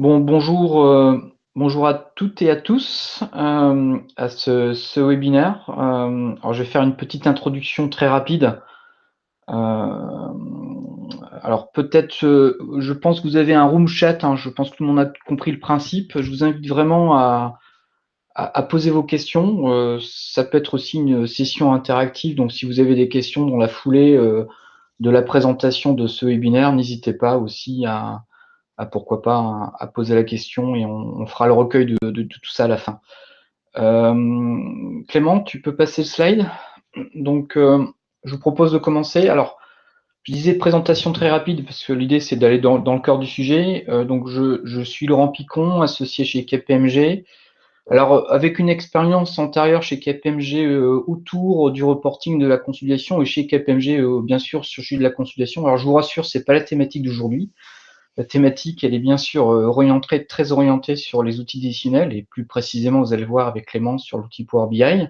Bonjour à toutes et à tous à ce webinaire. Alors, je vais faire une petite introduction très rapide. Alors, peut-être, je pense que vous avez un room chat. Je pense que tout le monde a compris le principe. Je vous invite vraiment à poser vos questions. Ça peut être aussi une session interactive. Donc, si vous avez des questions dans la foulée de la présentation de ce webinaire, n'hésitez pas aussi pourquoi pas à poser la question et on fera le recueil de tout ça à la fin. Clément, tu peux passer le slide. Donc, je vous propose de commencer. Alors, je disais présentation très rapide parce que l'idée c'est d'aller dans le cœur du sujet. Donc, je suis Laurent Picon, associé chez KPMG. Alors, avec une expérience antérieure chez KPMG autour du reporting, de la conciliation et chez KPMG, bien sûr, sur le sujet de la conciliation. Alors, je vous rassure, c'est pas la thématique d'aujourd'hui. La thématique, elle est bien sûr très orientée sur les outils décisionnels et plus précisément, vous allez le voir avec Clément sur l'outil Power BI.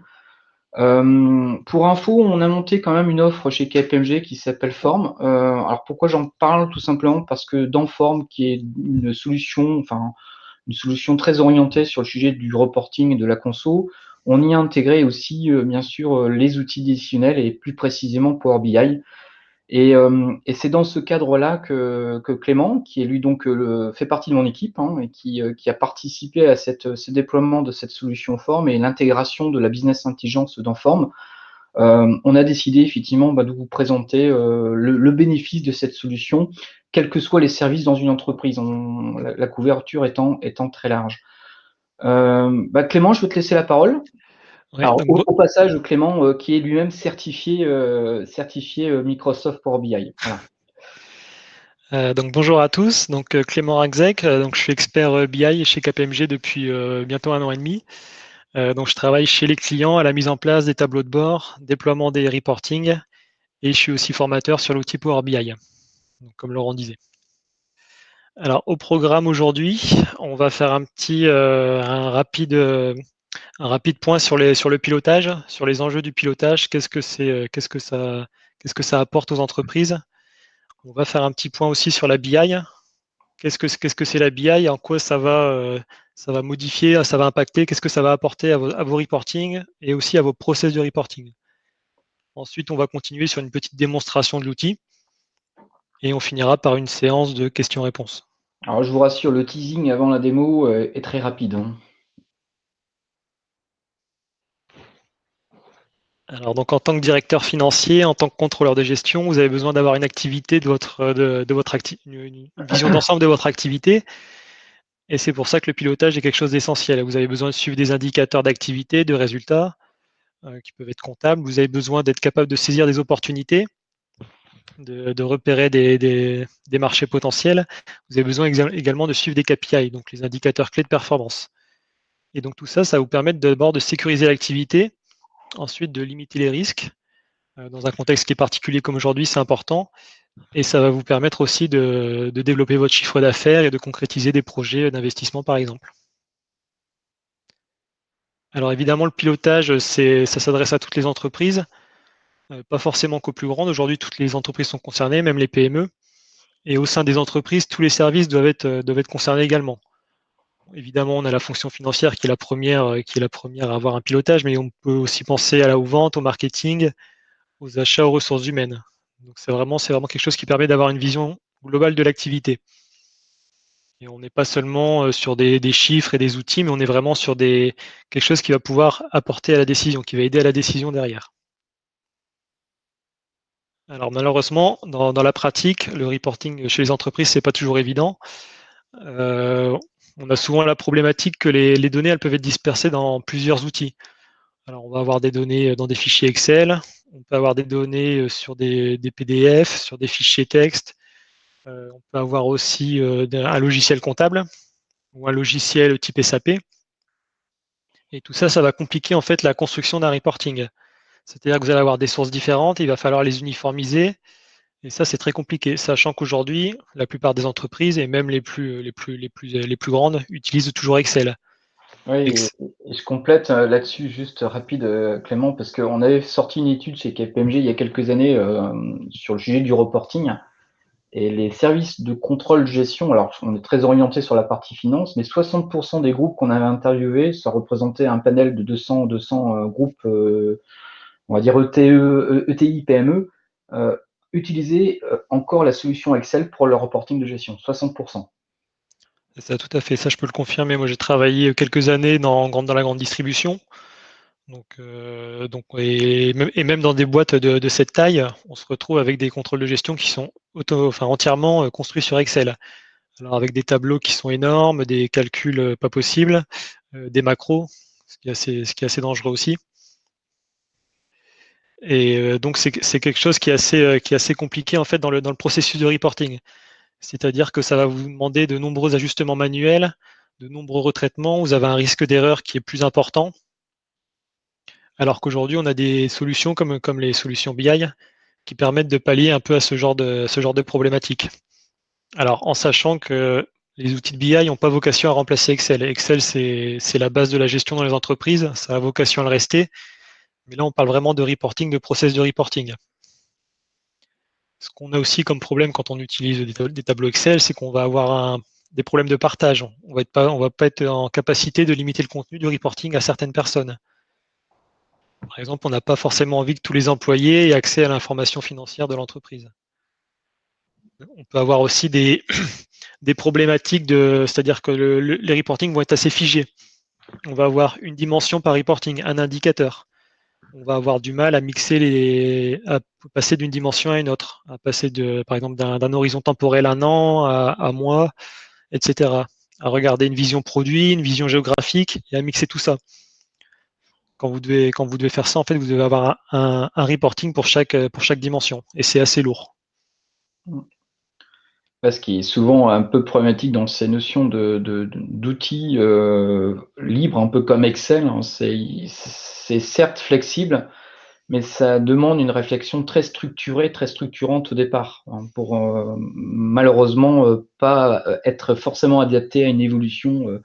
Pour info, on a monté quand même une offre chez KPMG qui s'appelle Form. Alors pourquoi j'en parle? Tout simplement parce que dans Form, qui est une solution très orientée sur le sujet du reporting et de la conso, on y a intégré aussi bien sûr les outils décisionnels et plus précisément Power BI. Et c'est dans ce cadre-là que Clément, qui est lui donc fait partie de mon équipe et qui a participé à ce déploiement de cette solution Form et l'intégration de la business intelligence dans Form, on a décidé effectivement de vous présenter le bénéfice de cette solution, quels que soient les services dans une entreprise, la couverture étant très large. Clément, je vais te laisser la parole. Ouais, Alors, donc, au passage, Clément, qui est lui-même certifié Microsoft Power BI. Voilà. donc bonjour à tous, donc Clément Ragzek, donc je suis expert BI chez KPMG depuis bientôt 1 an et demi. Donc je travaille chez les clients à la mise en place des tableaux de bord, déploiement des reporting et je suis aussi formateur sur l'outil Power BI, donc, comme Laurent disait. Alors au programme aujourd'hui, on va faire un rapide point sur le pilotage, sur les enjeux du pilotage, qu'est-ce que ça apporte aux entreprises. On va faire un petit point aussi sur la BI. Qu'est-ce que c'est la BI? En quoi ça va modifier, ça va impacter? Qu'est-ce que ça va apporter à vos reporting et aussi à vos process de reporting? Ensuite, on va continuer sur une petite démonstration de l'outil et on finira par une séance de questions-réponses. Alors, je vous rassure, le teasing avant la démo est très rapide. Alors, donc, en tant que directeur financier, en tant que contrôleur de gestion, vous avez besoin d'avoir une activité une vision d'ensemble de votre activité. Et c'est pour ça que le pilotage est quelque chose d'essentiel. Vous avez besoin de suivre des indicateurs d'activité, de résultats, qui peuvent être comptables. Vous avez besoin d'être capable de saisir des opportunités, de repérer des marchés potentiels. Vous avez besoin également de suivre des KPI, donc les indicateurs clés de performance. Et donc tout ça, ça va vous permettre d'abord de sécuriser l'activité, ensuite de limiter les risques. Dans un contexte qui est particulier comme aujourd'hui, c'est important. Et ça va vous permettre aussi de développer votre chiffre d'affaires et de concrétiser des projets d'investissement, par exemple. Alors évidemment, le pilotage, ça s'adresse à toutes les entreprises, pas forcément qu'aux plus grandes. Aujourd'hui, toutes les entreprises sont concernées, même les PME. Et au sein des entreprises, tous les services doivent être concernés également. Évidemment, on a la fonction financière qui est la première à avoir un pilotage, mais on peut aussi penser aux ventes, au marketing, aux achats, aux ressources humaines. Donc c'est vraiment quelque chose qui permet d'avoir une vision globale de l'activité. Et on n'est pas seulement sur des chiffres et des outils, mais on est vraiment sur quelque chose qui va pouvoir apporter à la décision, qui va aider à la décision derrière. Alors malheureusement, dans la pratique, le reporting chez les entreprises, c'est pas toujours évident. On a souvent la problématique que les données, elles peuvent être dispersées dans plusieurs outils. Alors on va avoir des données dans des fichiers Excel, on peut avoir des données sur des PDF, sur des fichiers texte, on peut avoir aussi un logiciel comptable ou un logiciel type SAP. Et tout ça, ça va compliquer en fait la construction d'un reporting. C'est-à-dire que vous allez avoir des sources différentes, il va falloir les uniformiser. Et ça, c'est très compliqué, sachant qu'aujourd'hui, la plupart des entreprises, et même les plus grandes, utilisent toujours Excel. Oui, et je complète là-dessus juste rapide, Clément, parce qu'on avait sorti une étude chez KPMG il y a quelques années sur le sujet du reporting. Et les services de contrôle de gestion, alors on est très orienté sur la partie finance, mais 60% des groupes qu'on avait interviewés, ça représentait un panel de 200 groupes, on va dire ETI, PME, utilisaient encore la solution Excel pour leur reporting de gestion, 60%. C'est ça, tout à fait. Ça, je peux le confirmer. Moi, j'ai travaillé quelques années dans la grande distribution. Et même dans des boîtes de cette taille, on se retrouve avec des contrôles de gestion qui sont entièrement construits sur Excel. Alors avec des tableaux qui sont énormes, des calculs pas possibles, des macros, ce qui est assez dangereux aussi. Et donc c'est quelque chose qui est assez compliqué en fait dans le processus de reporting. C'est-à-dire que ça va vous demander de nombreux ajustements manuels, de nombreux retraitements. Vous avez un risque d'erreur qui est plus important. Alors qu'aujourd'hui, on a des solutions comme les solutions BI qui permettent de pallier un peu à ce genre de problématique. Alors, en sachant que les outils de BI n'ont pas vocation à remplacer Excel. Excel, c'est la base de la gestion dans les entreprises, ça a vocation à le rester. Mais là, on parle vraiment de reporting, de process de reporting. Ce qu'on a aussi comme problème quand on utilise des tableaux Excel, c'est qu'on va avoir des problèmes de partage. On va pas être en capacité de limiter le contenu du reporting à certaines personnes. Par exemple, on n'a pas forcément envie que tous les employés aient accès à l'information financière de l'entreprise. On peut avoir aussi des problématiques c'est-à-dire que les reportings vont être assez figés. On va avoir une dimension par reporting, un indicateur. On va avoir du mal à à passer d'une dimension à une autre, à passer par exemple d'un horizon temporel un an à mois, etc. À regarder une vision produit, une vision géographique et à mixer tout ça. Quand vous devez faire ça, en fait, vous devez avoir un reporting pour chaque dimension et c'est assez lourd. Ce qui est souvent un peu problématique dans ces notions d'outils libres, un peu comme Excel, hein, c'est certes flexible, mais ça demande une réflexion très structurée, très structurante au départ, hein, pour malheureusement pas être forcément adapté à une évolution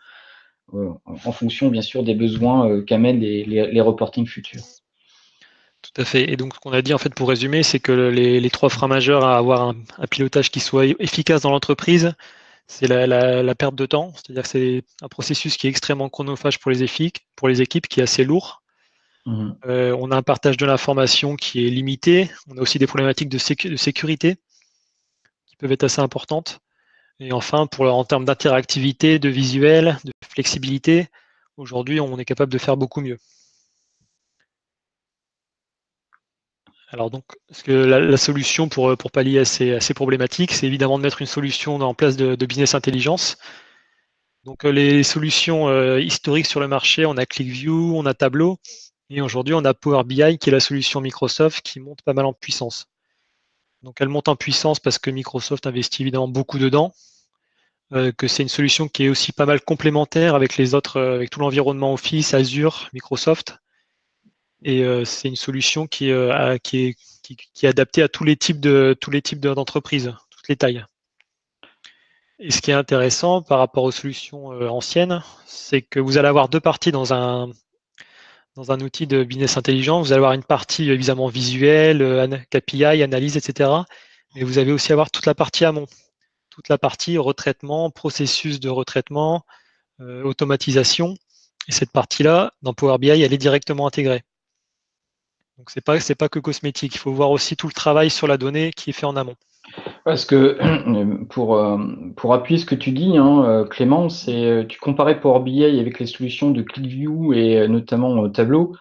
en fonction, bien sûr, des besoins qu'amènent les reportings futurs. Tout à fait. Et donc, ce qu'on a dit, en fait, pour résumer, c'est que les trois freins majeurs à avoir un pilotage qui soit efficace dans l'entreprise, c'est la perte de temps, c'est-à-dire que c'est un processus qui est extrêmement chronophage pour les équipes, qui est assez lourd. On a un partage de l'information qui est limité. On a aussi des problématiques de sécurité qui peuvent être assez importantes. Et enfin, en termes d'interactivité, de visuel, de flexibilité, aujourd'hui, on est capable de faire beaucoup mieux. Alors donc, parce que la solution pour pallier à ces problématiques, c'est évidemment de mettre une solution en place de business intelligence. Donc les solutions historiques sur le marché, on a ClickView, on a Tableau, et aujourd'hui on a Power BI qui est la solution Microsoft qui monte pas mal en puissance. Donc elle monte en puissance parce que Microsoft investit évidemment beaucoup dedans, que c'est une solution qui est aussi pas mal complémentaire avec les autres, avec tout l'environnement Office, Azure, Microsoft. Et c'est une solution qui est adaptée à tous les types d'entreprises, toutes les tailles. Et ce qui est intéressant par rapport aux solutions anciennes, c'est que vous allez avoir deux parties dans un outil de business intelligent. Vous allez avoir une partie évidemment visuelle, KPI, analyse, etc. Mais vous allez aussi avoir toute la partie amont, toute la partie retraitement, processus de retraitement, automatisation. Et cette partie-là, dans Power BI, elle est directement intégrée. Donc c'est pas que cosmétique. Il faut voir aussi tout le travail sur la donnée qui est fait en amont. Parce que pour appuyer ce que tu dis, hein, Clément, tu comparais Power BI avec les solutions de ClickView et notamment Tableau.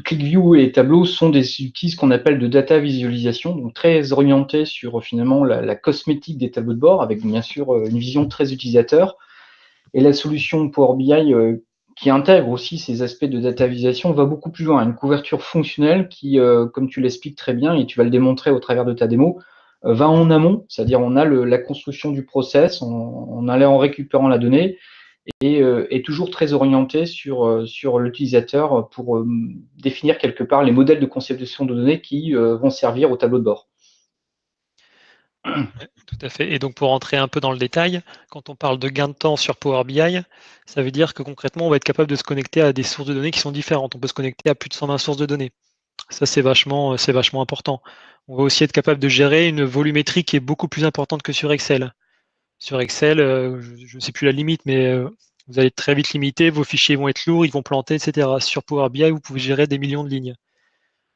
ClickView et Tableau sont des outils ce qu'on appelle de data visualisation, donc très orientés sur finalement la cosmétique des tableaux de bord, avec bien sûr une vision très utilisateur. Et la solution Power BI qui intègre aussi ces aspects de data visualisation va beaucoup plus loin, une couverture fonctionnelle qui, comme tu l'expliques très bien et tu vas le démontrer au travers de ta démo, va en amont, c'est-à-dire on a la construction du process, on allait en récupérant la donnée et est toujours très orienté sur l'utilisateur pour définir quelque part les modèles de conception de données qui vont servir au tableau de bord. Ouais, tout à fait. Et donc pour rentrer un peu dans le détail, quand on parle de gain de temps sur Power BI, ça veut dire que concrètement, on va être capable de se connecter à des sources de données qui sont différentes. On peut se connecter à plus de 120 sources de données. Ça, c'est vachement important. On va aussi être capable de gérer une volumétrie qui est beaucoup plus importante que sur Excel. Sur Excel, je ne sais plus la limite, mais vous allez être très vite limité, vos fichiers vont être lourds, ils vont planter, etc. Sur Power BI, vous pouvez gérer des millions de lignes.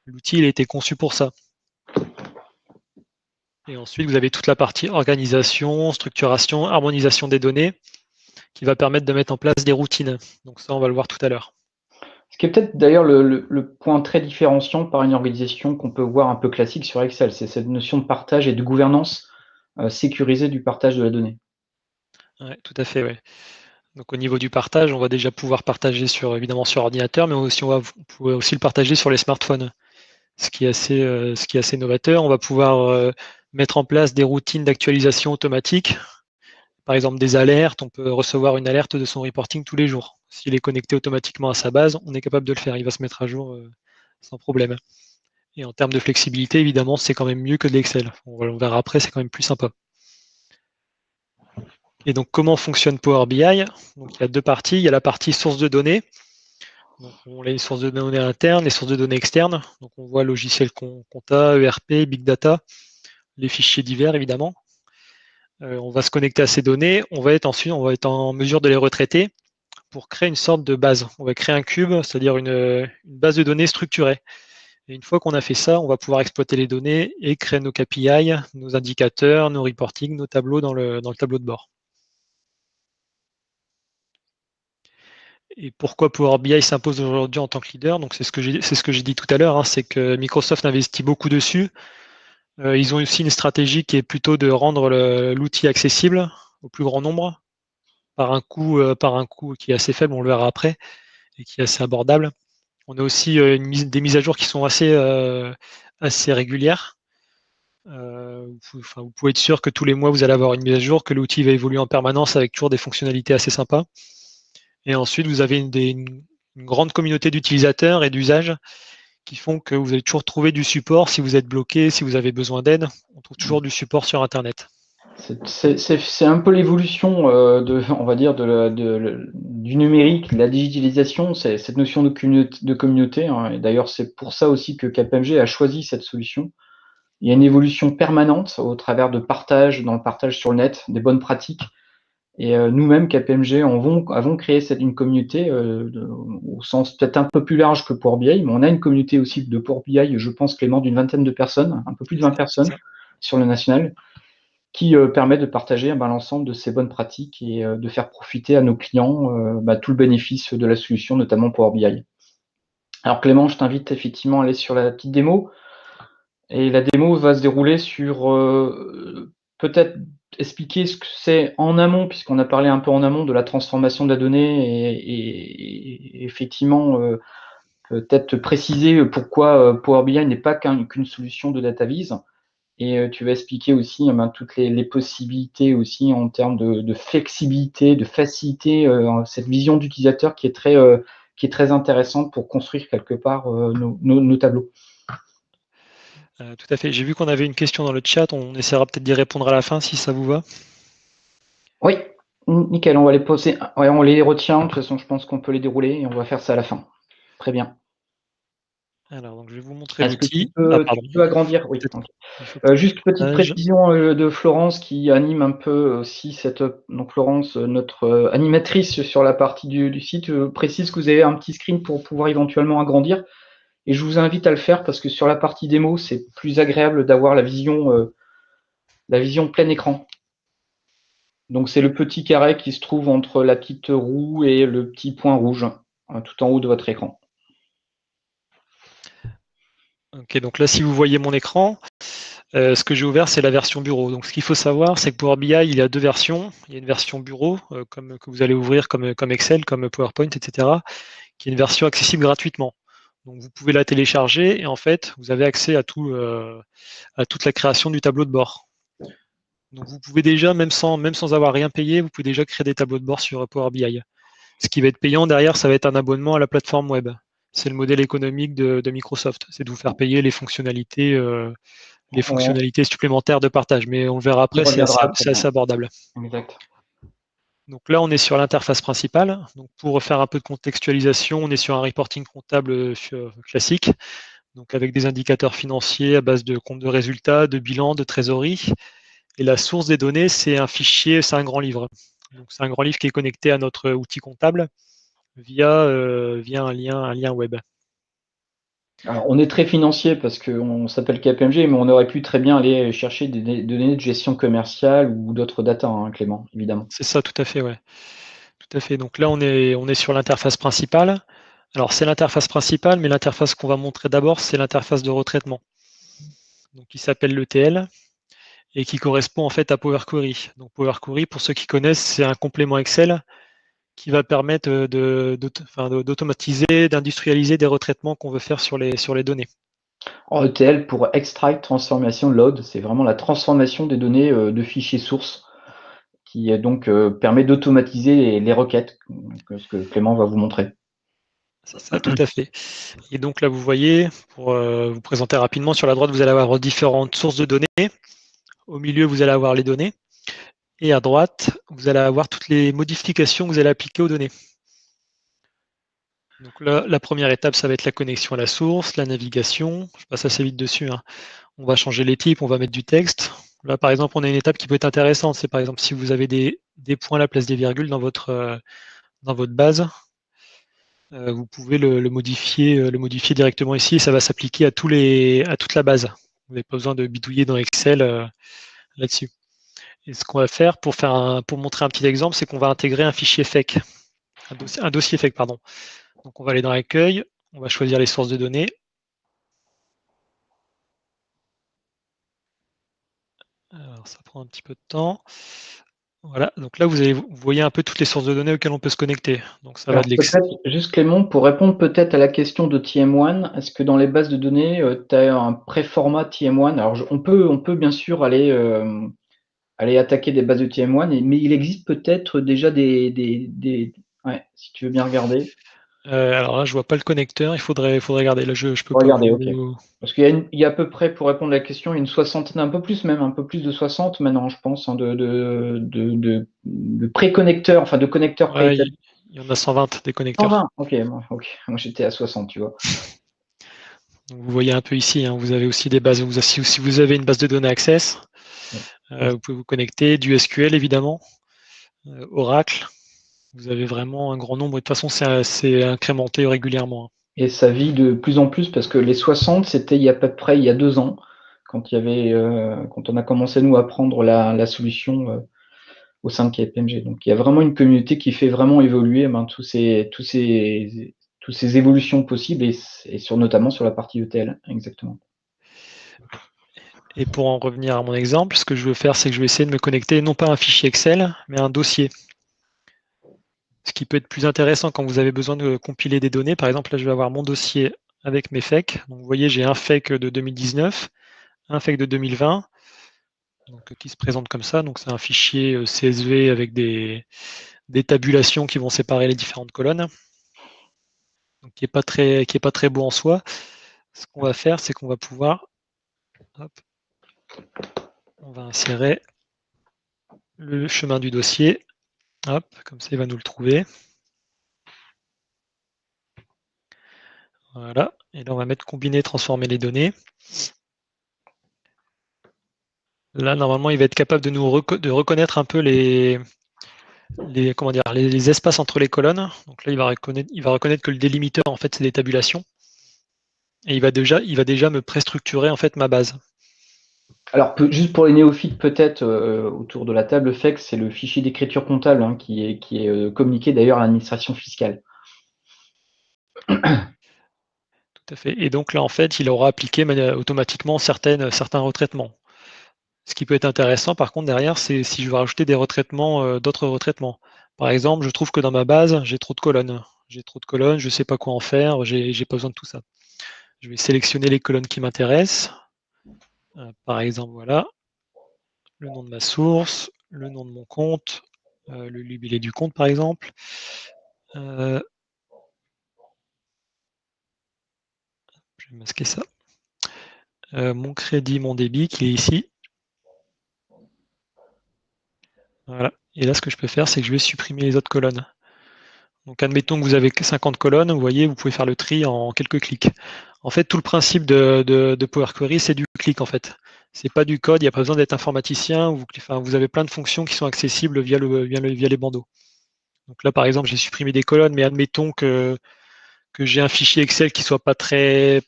L'outil, il a été conçu pour ça. Et ensuite, vous avez toute la partie organisation, structuration, harmonisation des données, qui va permettre de mettre en place des routines. Donc ça, on va le voir tout à l'heure. Ce qui est peut-être d'ailleurs le point très différenciant par une organisation qu'on peut voir un peu classique sur Excel, c'est cette notion de partage et de gouvernance sécurisée du partage de la donnée. Ouais, tout à fait, ouais. Donc au niveau du partage, on va déjà pouvoir partager évidemment sur ordinateur, mais aussi on pourrait aussi le partager sur les smartphones, ce qui est assez novateur. On va pouvoir mettre en place des routines d'actualisation automatique. Par exemple, des alertes, on peut recevoir une alerte de son reporting tous les jours. S'il est connecté automatiquement à sa base, on est capable de le faire. Il va se mettre à jour sans problème. Et en termes de flexibilité, évidemment, c'est quand même mieux que de l'Excel. On verra après, c'est quand même plus sympa. Et donc, comment fonctionne Power BI? Donc, il y a deux parties. Il y a la partie source de données. Donc, on a les sources de données internes, les sources de données externes. Donc, on voit logiciel compta, ERP, Big Data, les fichiers divers, évidemment. On va se connecter à ces données. On va être en mesure de les retraiter pour créer une sorte de base. On va créer un cube, c'est-à-dire une base de données structurée. Et une fois qu'on a fait ça, on va pouvoir exploiter les données et créer nos KPI, nos indicateurs, nos reporting, nos tableaux dans le tableau de bord. Et pourquoi Power BI s'impose aujourd'hui en tant que leader? Donc c'est ce que j'ai dit tout à l'heure, hein, c'est que Microsoft investit beaucoup dessus. Ils ont aussi une stratégie qui est plutôt de rendre l'outil accessible au plus grand nombre par un coût qui est assez faible, on le verra après, et qui est assez abordable. On a aussi des mises à jour qui sont assez régulières. Vous pouvez être sûr que tous les mois, vous allez avoir une mise à jour, que l'outil va évoluer en permanence avec toujours des fonctionnalités assez sympas. Et ensuite, vous avez une grande communauté d'utilisateurs et d'usages qui font que vous allez toujours trouver du support si vous êtes bloqué, si vous avez besoin d'aide. On trouve toujours du support sur Internet. C'est un peu l'évolution on va dire, du numérique, de la digitalisation, c'est cette notion de communauté. Hein. Et d'ailleurs, c'est pour ça aussi que KPMG a choisi cette solution. Il y a une évolution permanente au travers de partage, dans le partage sur le net, des bonnes pratiques. Et nous-mêmes, KPMG, avons créé une communauté au sens peut-être un peu plus large que Power BI, mais on a une communauté aussi de Power BI, je pense, Clément, d'une vingtaine de personnes, un peu plus de 20 personnes sur le national, qui permet de partager l'ensemble de ces bonnes pratiques et de faire profiter à nos clients tout le bénéfice de la solution, notamment Power BI. Alors Clément, je t'invite effectivement à aller sur la petite démo. Et la démo va se dérouler sur peut-être expliquer ce que c'est en amont, puisqu'on a parlé un peu en amont de la transformation de la donnée et effectivement peut-être préciser pourquoi Power BI n'est pas qu'une solution de data vis. Et tu vas expliquer aussi toutes les possibilités aussi en termes de flexibilité, de facilité, cette vision d'utilisateur qui est très intéressante pour construire quelque part nos tableaux. Tout à fait. J'ai vu qu'on avait une question dans le chat. On essaiera peut-être d'y répondre à la fin si ça vous va. Oui, nickel. On va les poser. Ouais, on les retient. De toute façon, je pense qu'on peut les dérouler et on va faire ça à la fin. Très bien. Alors, donc, je vais vous montrer Est-ce que l'outil. tu peux agrandir? Oui. Juste petite précision de Florence qui anime un peu aussi donc Florence, notre animatrice sur la partie du site, précise que vous avez un petit screen pour pouvoir éventuellement agrandir. Et je vous invite à le faire parce que sur la partie démo, c'est plus agréable d'avoir la vision plein écran. Donc c'est le petit carré qui se trouve entre la petite roue et le petit point rouge, tout en haut de votre écran. Ok, donc là, si vous voyez mon écran, ce que j'ai ouvert, c'est la version bureau. Donc ce qu'il faut savoir, c'est que Power BI, il y a deux versions. Il y a une version bureau, que vous allez ouvrir comme Excel, comme PowerPoint, etc., qui est une version accessible gratuitement. Donc vous pouvez la télécharger et en fait, vous avez accès à toute la création du tableau de bord. Donc vous pouvez déjà, même sans avoir rien payé, vous pouvez déjà créer des tableaux de bord sur Power BI. Ce qui va être payant derrière, ça va être un abonnement à la plateforme web. C'est le modèle économique de Microsoft, c'est de vous faire payer les fonctionnalités supplémentaires de partage. Mais on le verra après, c'est assez abordable. Exact. Donc là, on est sur l'interface principale. Donc pour faire un peu de contextualisation, on est sur un reporting comptable classique. donc avec des indicateurs financiers à base de compte de résultats, de bilan, de trésorerie. Et la source des données, c'est un fichier, c'est un grand livre. Donc c'est un grand livre qui est connecté à notre outil comptable via un lien web. Alors, on est très financier parce qu'on s'appelle KPMG, mais on aurait pu très bien aller chercher des données de gestion commerciale ou d'autres data, hein, Clément, évidemment. C'est ça, tout à fait, ouais. Tout à fait. Donc là, on est sur l'interface principale. Alors, c'est l'interface principale, mais l'interface qu'on va montrer d'abord, c'est l'interface de retraitement. Donc, qui s'appelle l'ETL et qui correspond en fait à Power Query. Donc, Power Query, pour ceux qui connaissent, c'est un complément Excel qui va permettre d'automatiser, d'industrialiser des retraitements qu'on veut faire sur les données. En ETL, pour Extract Transformation Load, c'est vraiment la transformation des données de fichiers sources qui donc permet d'automatiser les requêtes, ce que Clément va vous montrer. C'est ça, tout à fait. Et donc là, vous voyez, pour vous présenter rapidement, sur la droite, vous allez avoir différentes sources de données. Au milieu, vous allez avoir les données. Et à droite, vous allez avoir toutes les modifications que vous allez appliquer aux données. Donc là, la première étape, ça va être la connexion à la source, la navigation. Je passe assez vite dessus, hein. On va changer les types, on va mettre du texte. Là, par exemple, on a une étape qui peut être intéressante. C'est par exemple si vous avez des points à la place des virgules dans votre base, vous pouvez le modifier directement ici et ça va s'appliquer à toute la base. Vous n'avez pas besoin de bidouiller dans Excel là-dessus. Et ce qu'on va faire pour montrer un petit exemple, c'est qu'on va intégrer un fichier FEC, un dossier FEC, pardon. Donc on va aller dans l'accueil, on va choisir les sources de données. Alors ça prend un petit peu de temps. Voilà, donc là vous voyez un peu toutes les sources de données auxquelles on peut se connecter. Donc ça va Alors de l'Excel. peut-être, juste Clément, pour répondre peut-être à la question de TM1, est-ce que dans les bases de données, tu as un préformat TM1? Alors on peut bien sûr aller attaquer des bases de TM1, mais il existe peut-être déjà Ouais, si tu veux bien regarder. Alors là, je vois pas le connecteur, il faudrait regarder. Là, je peux pas Regardez, ok. vous. Parce qu'il y a à peu près, pour répondre à la question, une soixantaine, un peu plus même, un peu plus de 60 maintenant, je pense, hein, de pré-connecteurs, enfin de connecteurs Ouais, préétablis. il y en a 120 des connecteurs. 120, ok, ok. Moi j'étais à 60, tu vois. Donc, vous voyez un peu ici, hein, vous avez aussi des bases. Si vous avez une base de données Access, Ouais. vous pouvez vous connecter, du SQL évidemment, Oracle. Vous avez vraiment un grand nombre. Et de toute façon, c'est incrémenté régulièrement, hein. Et ça vit de plus en plus parce que les 60, c'était il y a à peu près il y a 2 ans, quand on a commencé nous à prendre la solution au sein de KPMG. Donc il y a vraiment une communauté qui fait vraiment évoluer tous ces évolutions possibles notamment sur la partie ETL, exactement. Et pour en revenir à mon exemple, ce que je veux faire, c'est que je vais essayer de me connecter non pas à un fichier Excel, mais à un dossier. Ce qui peut être plus intéressant quand vous avez besoin de compiler des données. Par exemple, là, je vais avoir mon dossier avec mes FEC. Donc, vous voyez, j'ai un FEC de 2019, un FEC de 2020, donc, qui se présente comme ça. Donc, c'est un fichier CSV avec des tabulations qui vont séparer les différentes colonnes, donc, qui est pas très beau en soi. Ce qu'on va faire, c'est qu'on va pouvoir, hop, on va insérer le chemin du dossier. Hop, comme ça, il va nous le trouver. Voilà. Et là, on va mettre combiner, transformer les données. Là, normalement, il va être capable de de reconnaître un peu comment dire, les espaces entre les colonnes. Donc là, il va reconnaître que le délimiteur, en fait, c'est des tabulations. Et il va déjà me préstructurer, en fait, ma base. Alors, juste pour les néophytes, peut-être autour de la table, FEC, c'est le fichier d'écriture comptable hein, qui est communiqué d'ailleurs à l'administration fiscale. Tout à fait. Et donc là, en fait, il aura appliqué automatiquement certains retraitements. Ce qui peut être intéressant, par contre, derrière, c'est si je veux rajouter des retraitements, d'autres retraitements. Par exemple, je trouve que dans ma base, j'ai trop de colonnes. J'ai trop de colonnes, je ne sais pas quoi en faire, j'ai pas besoin de tout ça. Je vais sélectionner les colonnes qui m'intéressent. Par exemple, voilà, le nom de ma source, le nom de mon compte, le libellé du compte, par exemple. Je vais masquer ça. Mon crédit, mon débit, qui est ici. Voilà. Et là, ce que je peux faire, c'est que je vais supprimer les autres colonnes. Donc admettons que vous avez 50 colonnes, vous voyez, vous pouvez faire le tri en quelques clics. En fait, tout le principe de Power Query, c'est du clic en fait. C'est pas du code, il n'y a pas besoin d'être informaticien. Vous avez plein de fonctions qui sont accessibles via les bandeaux. Donc là, par exemple, j'ai supprimé des colonnes, mais admettons que j'ai un fichier Excel qui soit pas très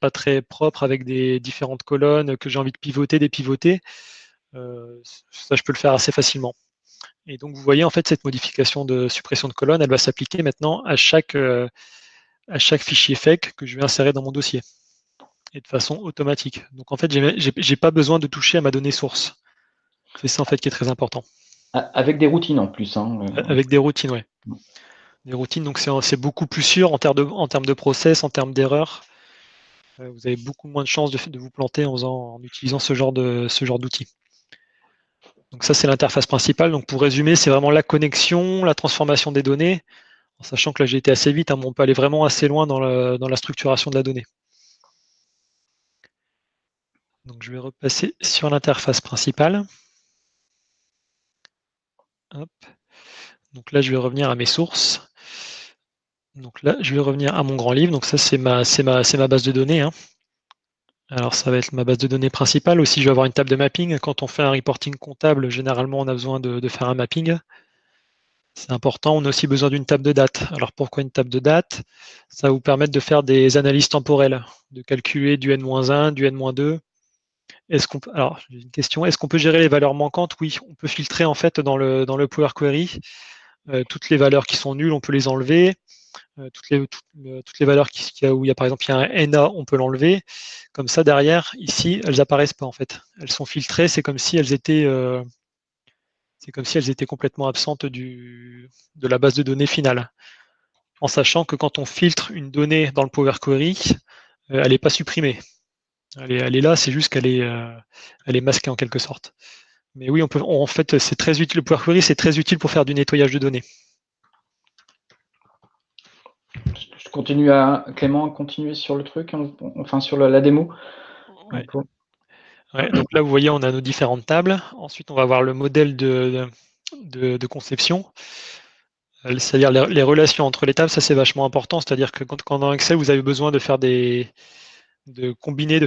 propre avec des différentes colonnes, que j'ai envie de pivoter, dépivoter. Ça, je peux le faire assez facilement. Et donc, vous voyez, en fait, cette modification de suppression de colonne, elle va s'appliquer maintenant à chaque fichier FEC que je vais insérer dans mon dossier, et de façon automatique. Donc, en fait, j'ai pas besoin de toucher à ma donnée source. C'est ça, en fait, qui est très important. Avec des routines en plus. Hein. Avec des routines, ouais. Des routines, donc c'est beaucoup plus sûr en termes de process, en termes d'erreurs. Vous avez beaucoup moins de chances de vous planter en utilisant ce genre d'outils. Donc ça, c'est l'interface principale. Donc pour résumer, c'est vraiment la connexion, la transformation des données, en sachant que là, j'ai été assez vite, hein, mais on peut aller vraiment assez loin dans la structuration de la donnée. Donc je vais repasser sur l'interface principale. Hop. Donc là, je vais revenir à mes sources. Donc là, je vais revenir à mon grand livre. Donc ça, c'est ma base de données, hein. Alors ça va être ma base de données principale. Aussi, je vais avoir une table de mapping. Quand on fait un reporting comptable, généralement, on a besoin de faire un mapping. C'est important. On a aussi besoin d'une table de date. Alors pourquoi une table de date? Ça va vous permettre de faire des analyses temporelles, de calculer du N-1, du N-2. Alors, j'ai une question. Est-ce qu'on peut gérer les valeurs manquantes? Oui, on peut filtrer en fait dans le Power Query. Toutes les valeurs qui sont nulles, on peut les enlever. Toutes les valeurs où il y a par exemple il y a un NA, on peut l'enlever. Comme ça, derrière, ici, elles apparaissent pas en fait. Elles sont filtrées, c'est comme si elles étaient complètement absentes de la base de données finale. En sachant que quand on filtre une donnée dans le Power Query, elle n'est pas supprimée. Elle est là, c'est juste qu'elle est masquée en quelque sorte. Mais oui, en fait, c'est très utile. Le Power Query, c'est très utile pour faire du nettoyage de données. Je continue Clément, à continuer sur le truc, hein, enfin sur la démo. Ouais. Ouais, donc là, vous voyez, on a nos différentes tables. Ensuite, on va voir le modèle de conception. C'est-à-dire les relations entre les tables, ça c'est vachement important. C'est-à-dire que quand dans Excel, vous avez besoin de faire de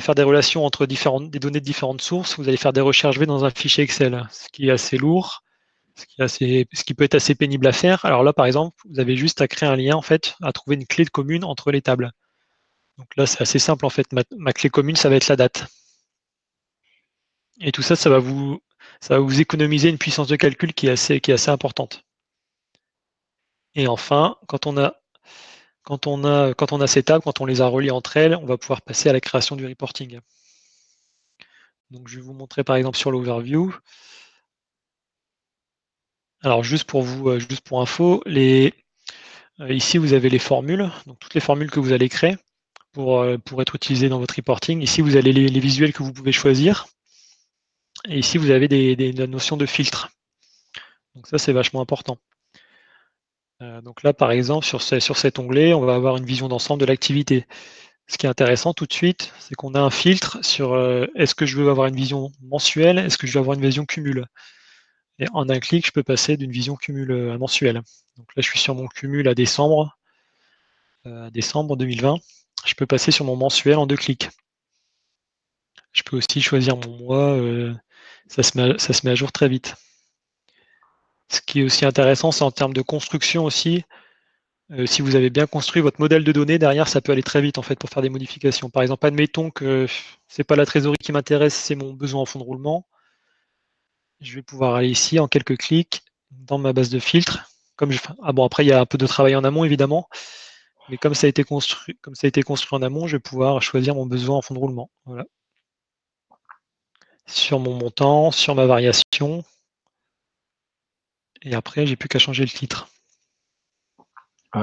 faire des relations entre des données de différentes sources, vous allez faire des recherches V dans un fichier Excel, ce qui est assez lourd, ce qui peut être assez pénible à faire. Alors là, par exemple, vous avez juste à créer un lien, en fait, à trouver une clé commune entre les tables. Donc là, c'est assez simple, en fait. Ma clé commune, ça va être la date. Et tout ça, ça va vous économiser une puissance de calcul qui est assez importante. Et enfin, quand on a ces tables, quand on les a reliées entre elles, on va pouvoir passer à la création du reporting. Donc je vais vous montrer par exemple sur l'overview. Alors juste pour info, ici vous avez les formules, donc toutes les formules que vous allez créer pour être utilisées dans votre reporting. Ici vous avez les visuels que vous pouvez choisir. Et ici vous avez des notions de filtre. Donc ça c'est vachement important. Donc là par exemple sur cet onglet, on va avoir une vision d'ensemble de l'activité. Ce qui est intéressant tout de suite, c'est qu'on a un filtre sur est-ce que je veux avoir une vision mensuelle, est-ce que je veux avoir une vision cumule. Et en un clic, je peux passer d'une vision cumule à mensuelle. Donc là, je suis sur mon cumul à décembre 2020. Je peux passer sur mon mensuel en 2 clics. Je peux aussi choisir mon mois. Ça se met à jour très vite. Ce qui est aussi intéressant, c'est en termes de construction aussi. Si vous avez bien construit votre modèle de données, derrière, ça peut aller très vite en fait pour faire des modifications. Par exemple, admettons que c'est pas la trésorerie qui m'intéresse, c'est mon besoin en fonds de roulement. Je vais pouvoir aller ici en quelques clics dans ma base de filtre. Après, il y a un peu de travail en amont évidemment, mais comme ça a été construit en amont, je vais pouvoir choisir mon besoin en fonds de roulement. Voilà. Sur mon montant, sur ma variation, et après, j'ai plus qu'à changer le titre.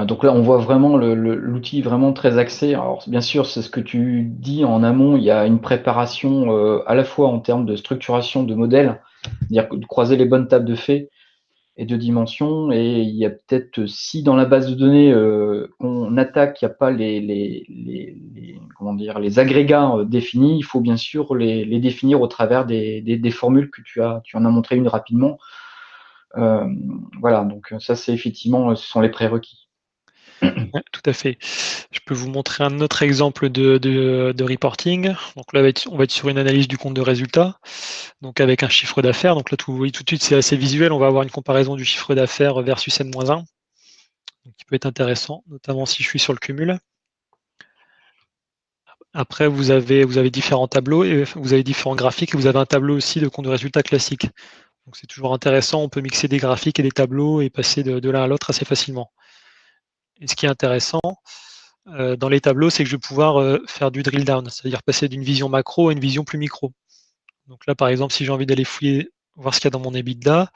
Donc là, on voit vraiment l'outil vraiment très axé. Alors, bien sûr, c'est ce que tu dis en amont. Il y a une préparation à la fois en termes de structuration de modèle, c'est-à-dire de croiser les bonnes tables de faits et de dimensions. Et il y a peut-être, si dans la base de données qu'on attaque, il n'y a pas les agrégats définis, il faut bien sûr les définir au travers des formules que tu en as montré une rapidement. Voilà, donc ça, c'est effectivement, ce sont les prérequis. Ouais, tout à fait. Je peux vous montrer un autre exemple de reporting. Donc là, on va être sur une analyse du compte de résultat, donc avec un chiffre d'affaires. Donc là, vous voyez tout de suite, c'est assez visuel. On va avoir une comparaison du chiffre d'affaires versus N-1, qui peut être intéressant, notamment si je suis sur le cumul. Après, vous avez différents tableaux et vous avez différents graphiques et vous avez un tableau aussi de compte de résultat classique. Donc c'est toujours intéressant. On peut mixer des graphiques et des tableaux et passer de l'un à l'autre assez facilement. Et ce qui est intéressant, dans les tableaux, c'est que je vais pouvoir faire du drill down, c'est-à-dire passer d'une vision macro à une vision plus micro. Donc là, par exemple, si j'ai envie d'aller fouiller, voir ce qu'il y a dans mon EBITDA,